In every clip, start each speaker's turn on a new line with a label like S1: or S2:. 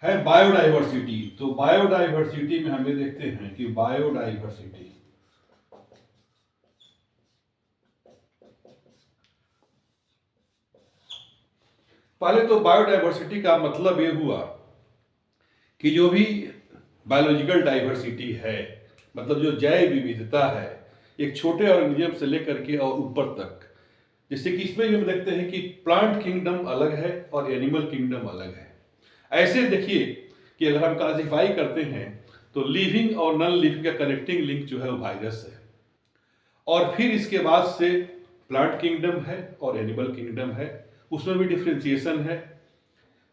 S1: है बायोडाइवर्सिटी। तो बायोडाइवर्सिटी में हमें देखते हैं कि बायोडाइवर्सिटी पहले तो बायोडाइवर्सिटी का मतलब ये हुआ कि जो भी बायोलॉजिकल डाइवर्सिटी है, मतलब जो जैव विविधता है, एक छोटे ऑर्गेनिज्म से लेकर के और ऊपर तक, जैसे कि इसमें भी हम देखते हैं कि प्लांट किंगडम अलग है और एनिमल किंगडम अलग है। ऐसे देखिए कि अगर हम क्लासिफाई करते हैं तो लिविंग और नॉन लिविंग का कनेक्टिंग लिंक जो है वो वायरस है, और फिर इसके बाद से प्लांट किंगडम है और एनिमल किंगडम है, उसमें भी डिफ्रेंसिएशन है।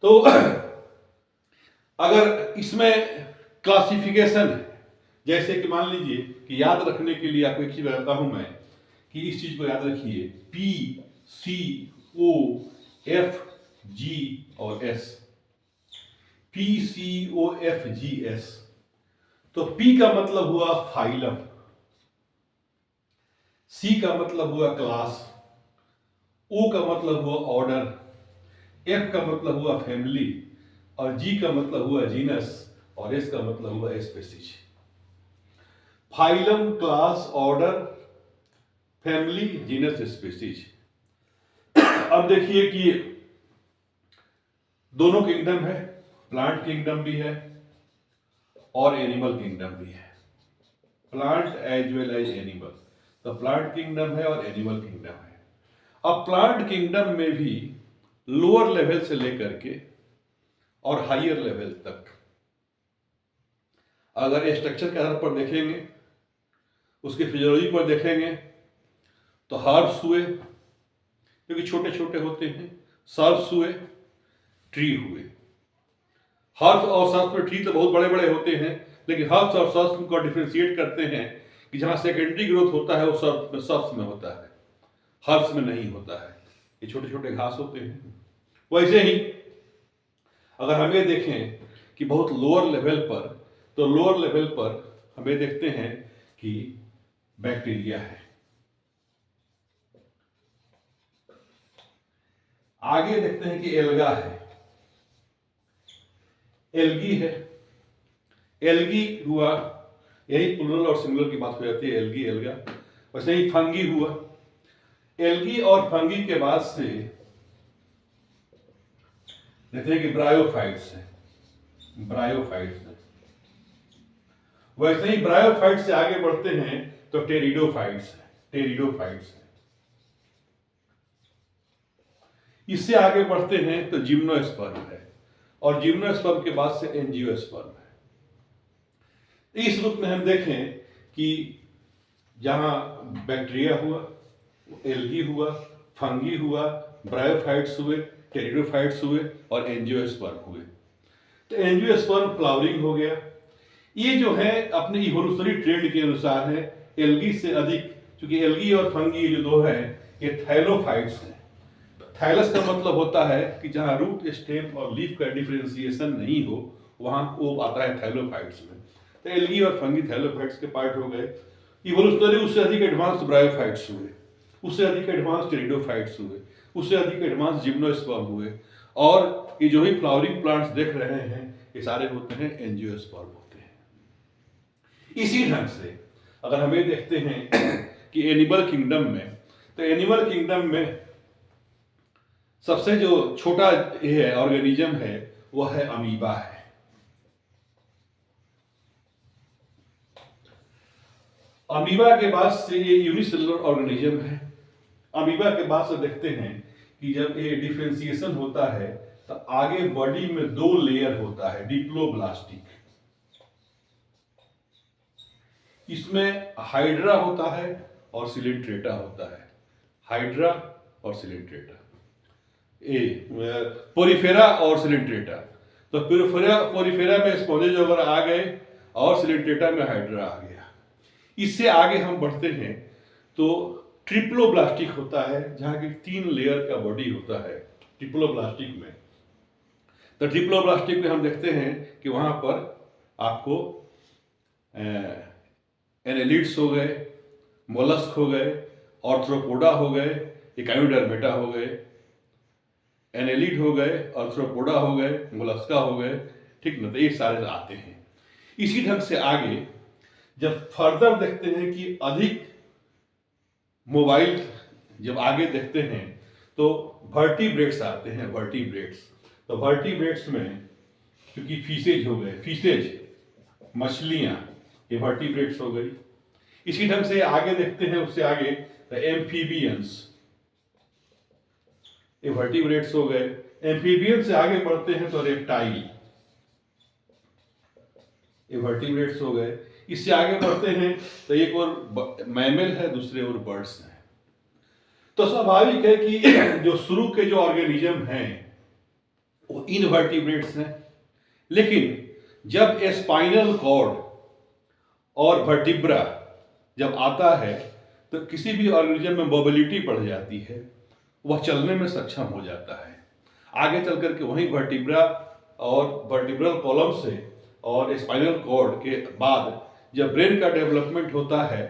S1: तो अगर इसमें क्लासिफिकेशन है, जैसे कि मान लीजिए कि याद रखने के लिए आपको एक चीज बताता हूं मैं कि इस चीज को याद रखिए, P C O F G और S, P C O F G S. तो पी का मतलब हुआ फाइलम, सी का मतलब हुआ क्लास, ओ का मतलब हुआ ऑर्डर, एफ का मतलब हुआ फैमिली, और जी का मतलब हुआ जीनस, और एस का मतलब हुआ species. Phylum, class, order, family, genus, species. अब देखिए कि दोनों किंगडम है, प्लांट किंगडम भी है और एनिमल किंगडम भी है, plant as well as animal. तो प्लांट किंगडम है और एनिमल किंगडम है। अब प्लांट किंगडम में भी लोअर लेवल से लेकर के और हायर लेवल तक अगर स्ट्रक्चर के आधार पर देखेंगे, उसके फिजियोलॉजी पर देखेंगे, तो हर्ब्स हुए जो कि छोटे छोटे होते हैं, सर्ब्स हुए, ट्री हुए। हर्ब्स और सर्ब्स में ट्री तो बहुत बड़े बड़े होते हैं, लेकिन हर्ब्स और सर्ब्स को डिफ्रेंशिएट करते हैं कि जहां सेकेंडरी ग्रोथ होता है वो सर्ब्स में होता है, हर्ब्स में नहीं होता है। ये छोटे छोटे घास होते हैं। वैसे ही अगर हम ये देखें कि बहुत लोअर लेवल पर, तो लोअर लेवल पर हमें देखते हैं कि बैक्टीरिया है, आगे देखते हैं कि एल्गा है, एल्गी है, एल्गी हुआ, यही प्लूरल और सिंगुलर की बात हो जाती है, एल्गी एल्गा। वैसे ही फंगी हुआ, एल्गी और फंगी के बाद से देखते हैं कि ब्रायोफाइट्स है, ब्रायोफाइट्स है। वैसे ही ब्रायोफाइट से आगे बढ़ते हैं तो टेरिडोफाइट्स है, टेरिडोफाइट्स है। इससे आगे बढ़ते हैं तो जिम्नोस्पर्म है, और जिम्नोस्पर्म के बाद से एंजियोस्पर्म है। इस रूप में हम देखें कि जहां बैक्टीरिया हुआ, एल्गी हुआ, फंगी हुआ, ब्रायोफाइट्स हुए, टेरिडोफाइट्स हुए और एंजियोस्पर्म हुए। तो एंजियोस्पर्म फ्लावरिंग हो गया। ये जो है अपने इवोल्यूशनरी ट्रेंड के अनुसार है, एल्गी से अधिक, क्योंकि एल्गी और फंगी जो दो है ये थैलोफाइट्स हैं। थैलस का मतलब होता है कि जहां रूट, स्टेम और लीफ का डिफरेंशिएशन नहीं हो, वहां वो आता है थैलोफाइट्स में। तो एल्गी और फंगी थैलोफाइट्स के पार्ट हो गए। इवोल्यूशनरी उससे अधिक एडवांस ब्रायोफाइट्स हुए, उससे अधिक एडवांस टेरिडोफाइट्स हुए, उससे अधिक एडवांस जिम्नोस्पर्म हुए, और ये जो भी फ्लावरिंग प्लांट्स देख रहे हैं ये सारे होते हैं एंजियोस्पर्म होते हैं। इसी ढंग से अगर हम ये देखते हैं कि एनिमल किंगडम में, तो एनिमल किंगडम में सबसे जो छोटा ये है ऑर्गेनिज्म है वो है अमीबा है। अमीबा के बाद से ये यूनिसेलुलर ऑर्गेनिज्म है। अमीबा के बाद से देखते हैं कि जब ये डिफरेंशिएशन होता है तो आगे बॉडी में दो लेयर होता है, डिप्लोब्लास्टिक। इसमें हाइड्रा होता है और सिलिंट्रेटा होता है, हाइड्रा और सिलिंट्रेटा, पोरिफेरा और सिलिंट्रेटा। तो पोरिफेरा में स्पॉन्जेज वगैरह आ गए और सिलिंट्रेटा में हाइड्रा आ गया। इससे आगे हम बढ़ते हैं तो ट्रिप्लोब्लास्टिक होता है, जहां की 3 लेयर का बॉडी होता है ट्रिप्लोब्लास्टिक में। तो ट्रिप्लोब्लास्टिक में हम देखते हैं कि वहां पर आपको एनेलिड्स हो गए, मोलस्क हो गए, ऑर्थ्रोपोडा हो गए, एकाइनोडर्मेटा हो गए, एनेलिड हो गए, आर्थ्रोपोडा हो गए, मोलस्का हो गए, ठीक ना। तो ये सारे आते हैं। इसी ढंग से आगे जब फर्दर देखते हैं कि अधिक मोबाइल जब आगे देखते हैं तो वर्टिब्रेट्स आते हैं, वर्टिब्रेट्स। तो वर्टिब्रेट्स में क्योंकि फिशेज हो गए, फिशेज मछलियां, ये वर्टिब्रेट्स हो गई। इसी ढंग से आगे देखते हैं, उससे आगे एम्फीबियंस, ये वर्टिब्रेट्स हो गए। एम्फीबियन से आगे बढ़ते हैं तो रेप्टाइल, ये वर्टिब्रेट्स हो गए। इससे आगे बढ़ते हैं तो एक और मैमल है, दूसरे और बर्ड्स हैं। तो स्वाभाविक है कि जो शुरू के जो ऑर्गेनिज्म हैं वो इनवर्टिब्रेट्स हैं, लेकिन जब स्पाइनल कॉर्ड और वर्टिब्रा जब आता है तो किसी भी ऑर्गेनिज्म में मोबिलिटी बढ़ जाती है, वह चलने में सक्षम हो जाता है। आगे चल करके वहीं वर्टिब्रा और वर्टिब्रल कॉलम से और स्पाइनल कॉर्ड के बाद जब ब्रेन का डेवलपमेंट होता है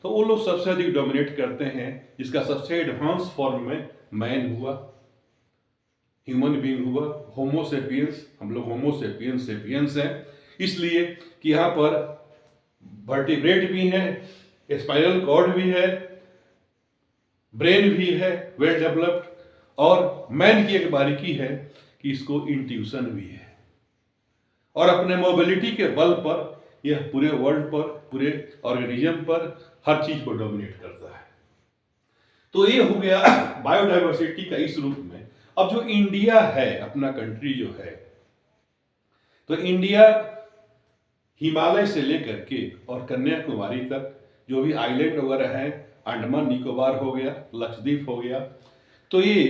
S1: तो वो लोग सबसे अधिक डोमिनेट करते हैं, जिसका सबसे एडवांस फॉर्म में मैन हुआ, ह्यूमन बीइंग हुआ, होमो सेपियंस। हम लोग होमो सेपियंस सेपियंस हैं इसलिए कि यहाँ पर वर्टिब्रेट भी हैं, स्पाइनल कॉर्ड भी है, ब्रेन भी है वेल डेवलप्ड, और मैन की एक बारीकी है कि इसको इंट्यूशन भी है, और अपने मोबिलिटी के बल पर यह पूरे वर्ल्ड पर, पूरे ऑर्गेनिज्म पर हर चीज को डोमिनेट करता है। तो ये हो गया बायोडाइवर्सिटी का इस रूप में। अब जो इंडिया है, अपना कंट्री जो है, तो इंडिया हिमालय से लेकर के और कन्याकुमारी तक जो भी आइलैंड वगैरह है, अंडमान निकोबार हो गया, लक्षद्वीप हो गया, तो ये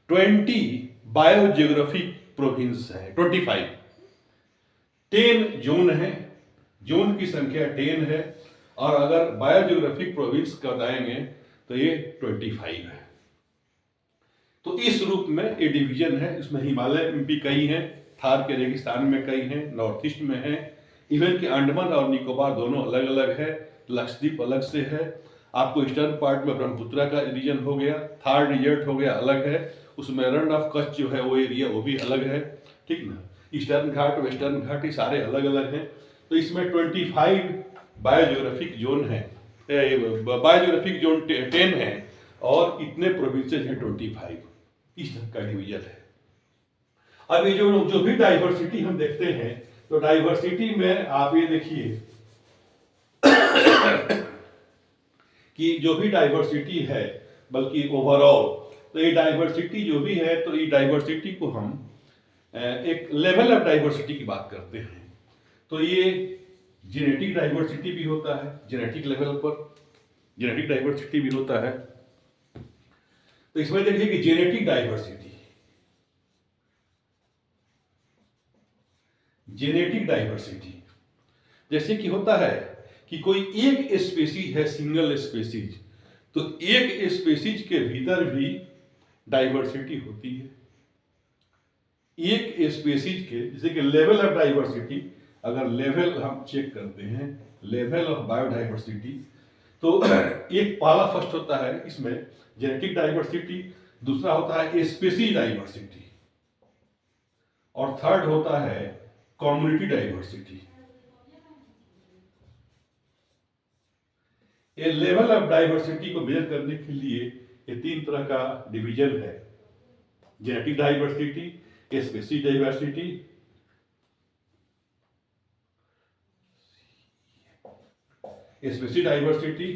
S1: 20 बायोजियोग्राफिक प्रोविंस है, 25, 10 जोन है, जोन की संख्या 10 है, और अगर बायोजियोग्राफिक प्रोविंस बताएंगे तो ये 25 है। तो इस रूप में ये डिवीजन है। इसमें हिमालय में भी कई हैं, थार के रेगिस्तान में कई हैं, नॉर्थ ईस्ट में है, इवन कि अंडमान और निकोबार दोनों अलग अलग है, लक्षद्वीप अलग से है। आपको ईस्टर्न पार्ट में ब्रह्मपुत्रा का रीजन हो गया, थार डिजर्ट हो गया, अलग है, उसमें रन ऑफ कच्छ जो है वो एरिया वो भी अलग है, ठीक ना। ईस्टर्न घाट, वेस्टर्न घाट, ये सारे अलग अलग हैं। तो इसमें 25 बायोजियोग्राफिक जोन है, बायोजियोग्राफिक जोन 10 है, और इतने प्रोविंसेज हैं 25, इस ढंग का डिवीजन है। अब ये जो भी डाइवर्सिटी हम देखते हैं, तो डाइवर्सिटी में आप ये देखिए कि जो भी डाइवर्सिटी है, बल्कि ओवरऑल, तो ये डाइवर्सिटी जो भी है, तो ये डाइवर्सिटी को हम एक लेवल ऑफ डाइवर्सिटी की बात करते हैं। तो ये जेनेटिक डाइवर्सिटी भी होता है, जेनेटिक लेवल पर जेनेटिक डाइवर्सिटी भी होता है। तो इसमें देखिए कि जेनेटिक डाइवर्सिटी, जेनेटिक डाइवर्सिटी जैसे कि होता है कि कोई एक स्पेसीज है, सिंगल स्पेसीज, तो एक स्पेसीज के भीतर भी डाइवर्सिटी होती है। एक स्पेसीज के, जैसे कि लेवल ऑफ डाइवर्सिटी, अगर लेवल हम चेक करते हैं, लेवल ऑफ बायोडाइवर्सिटी, तो एक पहला फर्स्ट होता है इसमें जेनेटिक डाइवर्सिटी, दूसरा होता है स्पेसीज डाइवर्सिटी, और थर्ड होता है कम्युनिटी डाइवर्सिटी। ये लेवल ऑफ डाइवर्सिटी को मेजर करने के लिए ये 3 तरह का डिवीजन है, genetic diversity, species diversity, species diversity,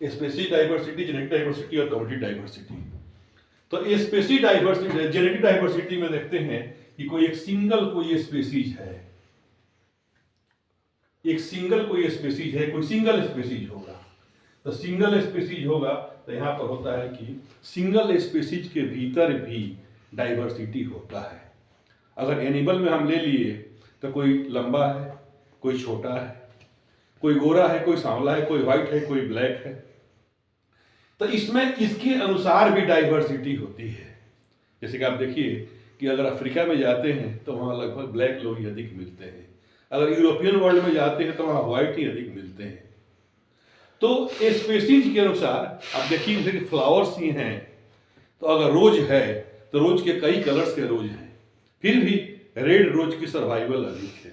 S1: species diversity, genetic diversity और कम्युनिटी डाइवर्सिटी। तो स्पेसीज डाइवर्सिटी, जेनेटिक डाइवर्सिटी में देखते हैं कि कोई एक सिंगल कोई स्पेसीज है, एक सिंगल कोई स्पेसीज है, कोई सिंगल स्पेसीज होगा। तो सिंगल स्पेसीज होगा तो यहां पर होता है कि सिंगल स्पेसीज के भीतर भी डाइवर्सिटी होता है। अगर एनिमल में हम ले लिए तो कोई लंबा है, कोई छोटा है, कोई गोरा है, कोई सांवला है, कोई व्हाइट है, कोई ब्लैक है। तो इसमें इसके अनुसार भी डाइवर्सिटी होती है। जैसे कि आप देखिए कि अगर अफ्रीका में जाते हैं तो वहाँ लगभग ब्लैक लोग ही अधिक मिलते हैं, अगर यूरोपियन वर्ल्ड में जाते हैं तो वहाँ व्हाइट ही अधिक मिलते हैं। तो स्पेसीज के अनुसार आप देखिए, जैसे फ्लावर्स ही हैं, तो अगर रोज है तो रोज के कई कलर्स के रोज हैं, फिर भी रेड रोज की सर्वाइवल अधिक है।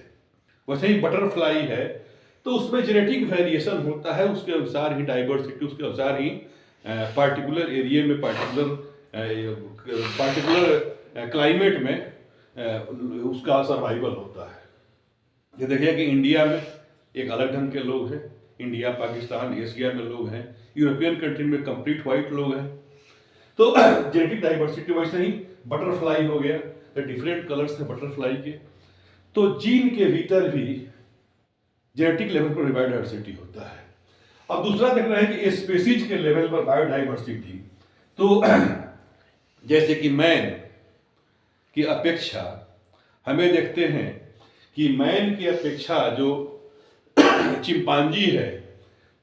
S1: वैसे ही बटरफ्लाई है तो उसमें जेनेटिक वेरिएशन होता है, उसके अनुसार ही डाइवर्सिटी, उसके अनुसार ही पार्टिकुलर एरिया में पार्टिकुलर क्लाइमेट में उसका सर्वाइवल होता है। ये देखिए कि इंडिया में एक अलग ढंग के लोग हैं, इंडिया, पाकिस्तान, एशिया में लोग हैं, यूरोपियन कंट्री में कंप्लीट वाइट लोग हैं। तो जेनेटिक डाइवर्सिटी, वैसे ही बटरफ्लाई हो गया तो डिफरेंट कलर्स थे बटरफ्लाई के। तो जीन के भीतर भी जेनेटिक लेवल पर बायोडाइवर्सिटी होता है। अब दूसरा देख रहे हैं कि स्पीसीज के लेवल पर बायोडाइवर्सिटी, तो जैसे कि मैन की अपेक्षा हमें देखते हैं कि मैन की अपेक्षा जो चिंपांजी है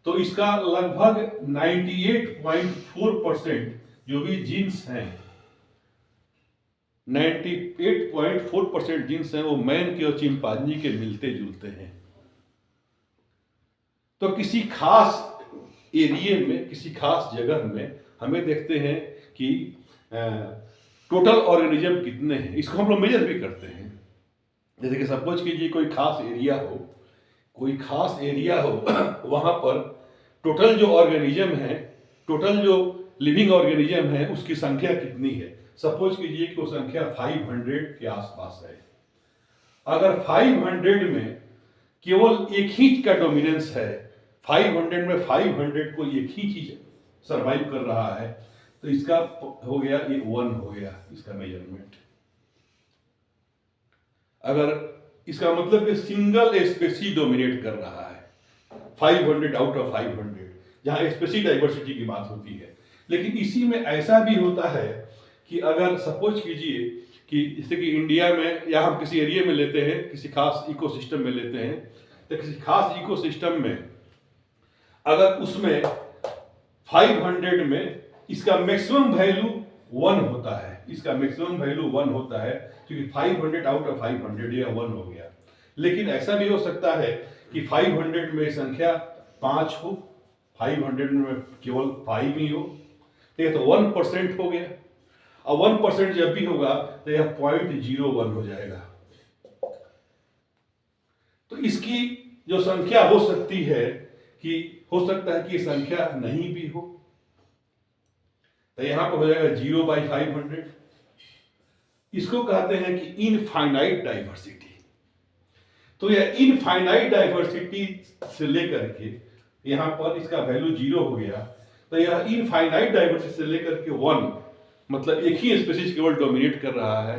S1: तो इसका लगभग 98.4% जो भी जीन्स हैं, 98.4% जीन्स हैं वो मैन के और चिंपांजी के मिलते जुलते हैं। तो किसी खास एरिया में, किसी खास जगह में हमें देखते हैं कि टोटल ऑर्गेनिज्म कितने हैं, इसको हम लोग मेजर भी करते हैं। जैसे कि सपोज कीजिए कोई खास एरिया हो, कोई खास एरिया हो वहां पर टोटल जो ऑर्गेनिज्म है, टोटल जो लिविंग ऑर्गेनिज्म है उसकी संख्या कितनी है। सपोज कीजिए कि वो संख्या 500 के आसपास है। अगर 500 में केवल एक ही का डोमिनेंस है, 500 में 500 को एक ही चीज सरवाइव कर रहा है, तो इसका हो गया, ये 1 हो गया इसका मेजरमेंट। अगर इसका मतलब कि सिंगल स्पेसी डोमिनेट कर रहा है 500 आउट ऑफ 500, जहां स्पेसी डाइवर्सिटी की बात होती है। लेकिन इसी में ऐसा भी होता है कि अगर सपोज कीजिए कि जैसे कि इंडिया में या हम किसी एरिया में लेते हैं, किसी खास इकोसिस्टम में लेते हैं, तो किसी खास इकोसिस्टम में अगर उसमें 500 में इसका मैक्सिमम वैल्यू 1 होता है, इसका मैक्सिमम वैल्यू 1 होता है, क्योंकि 500 आउट ऑफ 500 या 1 हो गया। लेकिन ऐसा भी हो सकता है कि 500 में संख्या 5 हो, 500 में केवल 5 ही हो, तो 1% हो गया। और 1% जब भी होगा तो यह 0.01 हो जाएगा। तो इसकी जो संख्या हो सकती है कि हो सकता है कि संख्या नहीं भी हो, तो यहां पर हो जाएगा 0/500। इसको कहते हैं कि इनफाइनाइट डाइवर्सिटी। तो यह इनफाइनाइट डाइवर्सिटी से लेकर के यहां पर इसका वैल्यू 0 हो गया, तो यह इनफाइनाइट डाइवर्सिटी से लेकर के 1, मतलब एक ही स्पीशीज केवल डोमिनेट कर रहा है।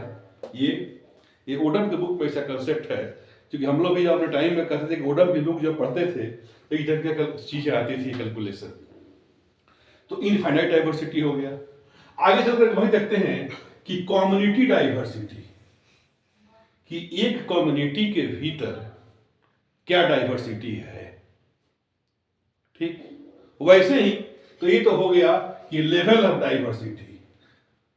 S1: ये ओडम के बुक में ऐसा कंसेप्ट है, क्योंकि हम लोग भी अपने टाइम में कहते थे कि ओडम की बुक जब पढ़ते थे तो इस तरह की चीजें आती थी, कैलकुलेशन। तो इनफाइनाइट डाइवर्सिटी हो गया। आगे चलकर वही देखते हैं कि कम्युनिटी डाइवर्सिटी, कि एक कम्युनिटी के भीतर क्या डाइवर्सिटी है। ठीक, वैसे ही तो ये तो हो गया कि level of diversity,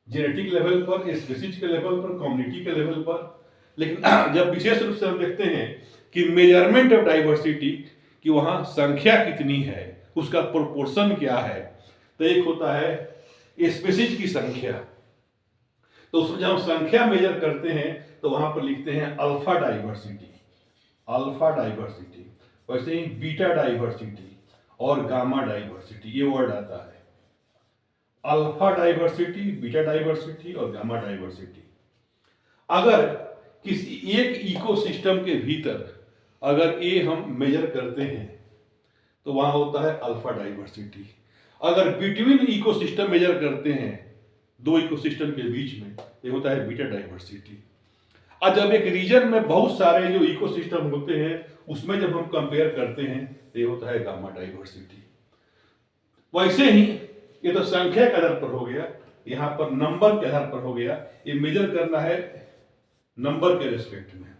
S1: genetic level पर, स्पीशीज के लेवल पर, कम्युनिटी के लेवल पर। लेकिन जब विशेष रूप से हम देखते हैं कि मेजरमेंट ऑफ डाइवर्सिटी, कि वहां संख्या कितनी है, उसका प्रोपोर्शन क्या है, तो एक होता है स्पीशीज की संख्या। तो उसमें जब हम संख्या मेजर करते हैं तो वहां पर लिखते हैं अल्फा डाइवर्सिटी, अल्फा डाइवर्सिटी। वैसे ही बीटा डाइवर्सिटी और गामा डाइवर्सिटी, ये वर्ड आता है, अल्फा डाइवर्सिटी, बीटा डाइवर्सिटी और गामा डाइवर्सिटी। अगर किसी एक इकोसिस्टम के भीतर अगर ये हम मेजर करते हैं तो वहां होता है अल्फा डाइवर्सिटी। अगर बिटवीन इकोसिस्टम मेजर करते हैं दो इकोसिस्टम के बीच में, ये होता है बीटा डाइवर्सिटी। और जब एक रीजन में बहुत सारे जो इकोसिस्टम होते हैं उसमें जब हम कंपेयर करते हैं तो ये होता है गामा डाइवर्सिटी। वैसे ही ये तो संख्या के आधार पर हो गया, यहां पर नंबर के आधार पर हो गया। ये मेजर करना है नंबर के रेस्पेक्ट में,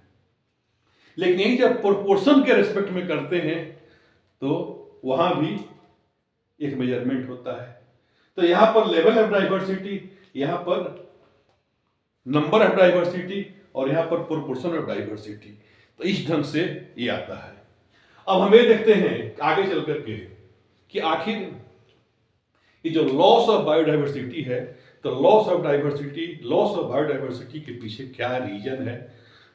S1: लेकिन यही जब प्रोपोर्शन के रेस्पेक्ट में करते हैं तो वहां भी एक मेजरमेंट होता है। तो यहां पर लेवल ऑफ डाइवर्सिटी, यहां पर नंबर ऑफ डाइवर्सिटी और यहां पर प्रोपोर्शन ऑफ डाइवर्सिटी। तो इस ढंग से ये आता है। अब हम ये देखते हैं आगे चल करके कि आखिर ये जो लॉस ऑफ बायोडाइवर्सिटी है तो loss of diversity, loss of biodiversity के पीछे क्या रीजन है?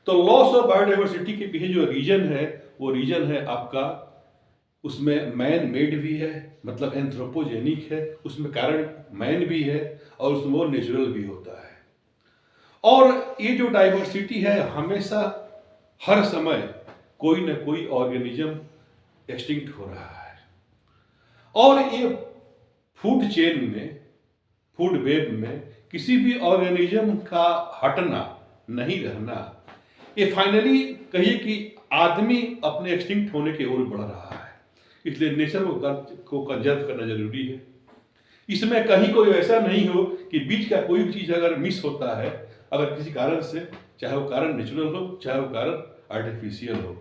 S1: तो लॉस ऑफ बायोडाइवर्सिटी के पीछे जो रीजन है वो रीजन है आपका, उसमें मैन मेड भी है, मतलब एंथ्रोपोजेनिक है, उसमें कारण मैन भी है और उसमें वो नेचुरल भी होता है। और ये जो डाइवर्सिटी है हमेशा हर समय कोई ना कोई ऑर्गेनिज्म एक्सटिंक्ट हो रहा है। और ये फूड चेन में, फूड वेब में किसी भी ऑर्गेनिज्म का हटना, नहीं रहना, ये फाइनली कहिए कि आदमी अपने एक्सटिंक्ट होने की ओर बढ़ रहा है। इसलिए नेचर को कंजर्व करना जरूरी है। इसमें कहीं कोई ऐसा नहीं हो कि बीच का कोई भी चीज अगर मिस होता है, अगर किसी कारण से, चाहे वो कारण नेचुरल हो चाहे वो कारण आर्टिफिशियल हो,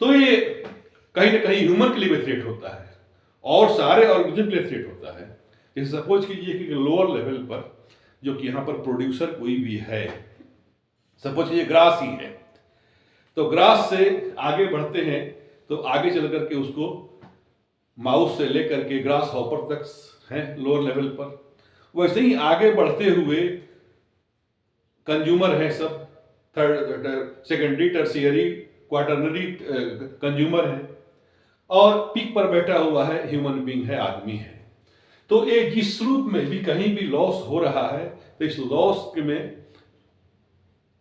S1: तो ये कहीं ना कहीं ह्यूमन के लिए भी थ्रेट होता है और सारे ऑर्गेनिज्म के लिए थ्रेट होता है। जैसे सपोज कीजिए कि लोअर लेवल पर जो कि यहाँ पर प्रोड्यूसर कोई भी है, सपोज कीजिए ग्रास ही है, तो ग्रास से आगे बढ़ते हैं तो आगे चल करके उसको माउस से लेकर के ग्रास हॉपर तक है लोअर लेवल पर, वैसे ही आगे बढ़ते हुए कंज्यूमर है सब, third, secondary, tertiary, quaternary consumer है, और पीक पर बैठा हुआ है ह्यूमन बीइंग है, आदमी है। तो ये जिस रूप में भी कहीं भी लॉस हो रहा है तो इस लॉस में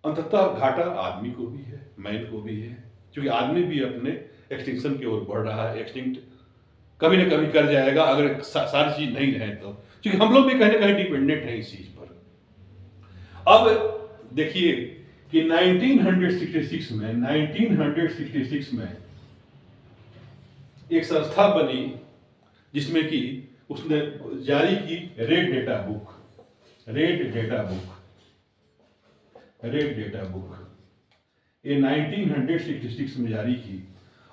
S1: अंततः घाटा आदमी को भी है, मैन को भी है, क्योंकि आदमी भी अपने एक्सटिंक्शन की ओर बढ़ रहा है। एक्सटिंक्ट कभी ना कभी कर जाएगा अगर सारी चीज नहीं रहे तो, क्योंकि हम लोग भी कहीं ना कहीं डिपेंडेंट हैं इस चीज पर। अब देखिए कि 1966 में एक संस्था बनी जिसमें कि उसने जारी की रेड डेटा बुक। ये 1966 में जारी की,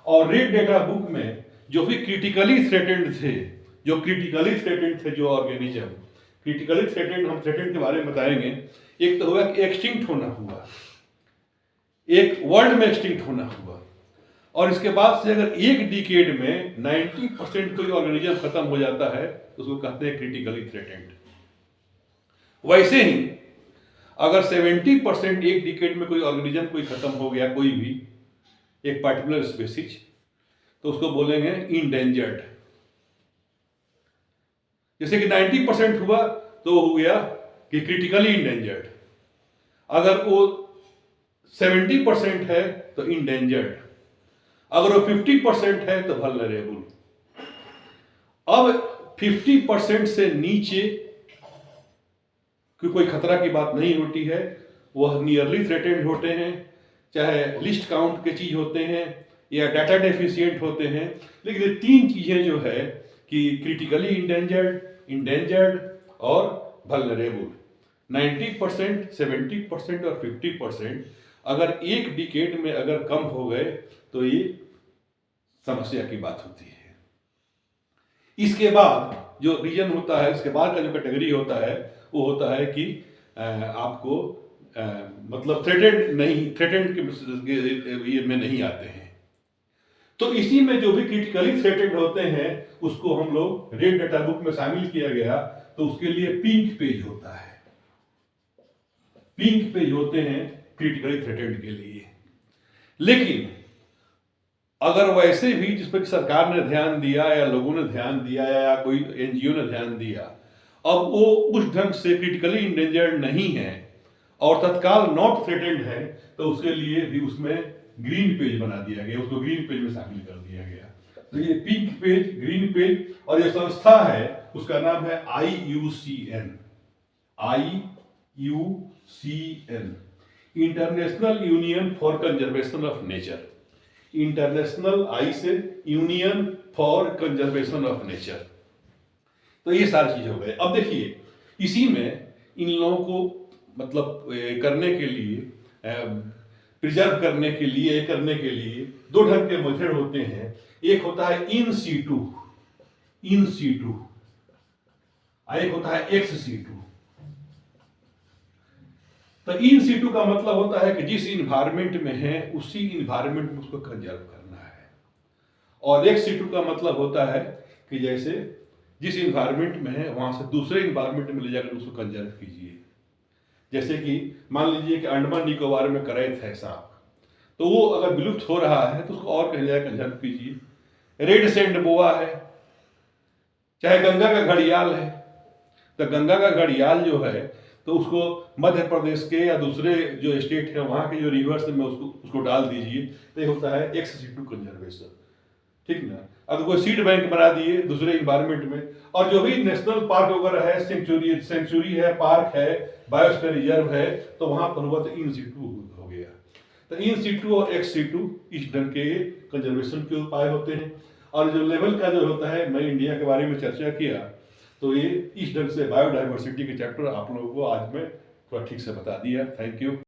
S1: और रेड डेटा बुक में जो भी क्रिटिकली थ्रेटेंड थे, जो ऑर्गेनिज्म क्रिटिकली थ्रेटेंड, हम थ्रेटेंड के बारे में बताएंगे। एक तो हुआ कि एक्सटिंक्ट होना हुआ, एक वर्ल्ड में एक्सटिंक्ट होना हुआ, और इसके बाद से अगर एक डिकेड में 90% कोई ऑर्गेनिज्म खत्म हो जाता है तो उसको कहते हैं क्रिटिकली थ्रेटेंड। वैसे ही अगर 70% एक डिकेड में कोई ऑर्गेनिज्म कोई खत्म हो गया, कोई भी एक पार्टिकुलर स्पीसीज, तो उसको बोलेंगे इंडेंजर्ड। जैसे कि 90% हुआ तो हो गया कि क्रिटिकली इंडेंजर्ड, अगर वो 70% है तो इंडेंजर्ड, अगर वो 50% है तो वल्नरेबल। अब 50% से नीचे कोई खतरा की बात नहीं होती है, वह नियरली थ्रेटेंड होते हैं, चाहे लिस्ट काउंट के चीज होते हैं या डाटा डेफिशिएंट होते हैं। लेकिन ये तीन चीजें जो है कि क्रिटिकली इंडेंजर्ड और वल्नरेबल, 90%, 70% और 50% अगर एक डिकेड में अगर कम हो गए तो ये समस्या की बात होती है। इसके बाद जो रीजन होता है, इसके बाद का जो कैटेगरी होता है वो होता है कि आपको मतलब थ्रेटेंड के ये में नहीं आते हैं। तो इसी में जो भी क्रिटिकली थ्रेटेंड होते हैं उसको हम लोग रेड डेटा बुक में शामिल किया गया, तो उसके लिए पिंक पेज होता है, पिंक पेज होते हैं क्रिटिकली थ्रेटेंड के लिए। लेकिन अगर वैसे भी जिस पर सरकार ने ध्यान दिया या लोगों ने ध्यान दिया या कोई एनजीओ ने ध्यान दिया, अब वो उस ढंग से क्रिटिकली इंडेंजर्ड नहीं है और तत्काल नॉट थ्रेटेंड है, तो उसके लिए भी उसमें ग्रीन पेज बना दिया गया, उसको ग्रीन पेज में शामिल कर दिया गया। तो ये पिंक पेज, ग्रीन पेज, और ये संस्था है उसका नाम है IUCN, International Union for Conservation of Nature. International आई से Union for Conservation of Nature. तो ये सारी चीज हो गए। अब देखिए इसी में इन लोगों को मतलब करने के लिए, प्रिजर्व करने के लिए दो ढंग के मेथड होते हैं। एक होता है इन सीटू, एक होता है एक्स सीटू। तो इन सीटू का मतलब होता है कि जिस इन्वायरमेंट में है उसी इन्वायरमेंट में उसको कंजर्व करना है, और एक्स सीटू का मतलब होता है कि जैसे जिस इन्वायरमेंट में है वहाँ से दूसरे इन्वायरमेंट में ले जाकर उसको कंजर्व कीजिए। जैसे कि मान लीजिए कि अंडमान निकोबार में करैत है सांप, तो वो अगर विलुप्त हो रहा है तो उसको और कहीं जाकर कंजर्व कीजिए। रेड सैंड बोआ है, चाहे गंगा का घड़ियाल है, तो गंगा का घड़ियाल जो है तो उसको मध्य प्रदेश के या दूसरे जो स्टेट है वहाँ के जो रिवर्स में उसको डाल दीजिए, तो ये होता है एक्स सिटू कंजर्वेशन, ठीक ना। अगर कोई सीड बैंक बना दिए दूसरे इन्वायरमेंट में, और जो भी नेशनल पार्क वगैरह है, सेंचुरी है, पार्क है, बायोस्फीयर रिजर्व है, तो वहाँ पर हुआ तो इन सिटू हो गया। तो इन सिटू और एक्स सिटू इस ढंग के कंजर्वेशन के उपाय होते हैं। और जो लेवल का जो होता है, मैं इंडिया के बारे में चर्चा किया, तो ये इस ढंग से बायोडाइवर्सिटी के चैप्टर आप लोगों को आज मैं थोड़ा ठीक से बता दिया। Thank you.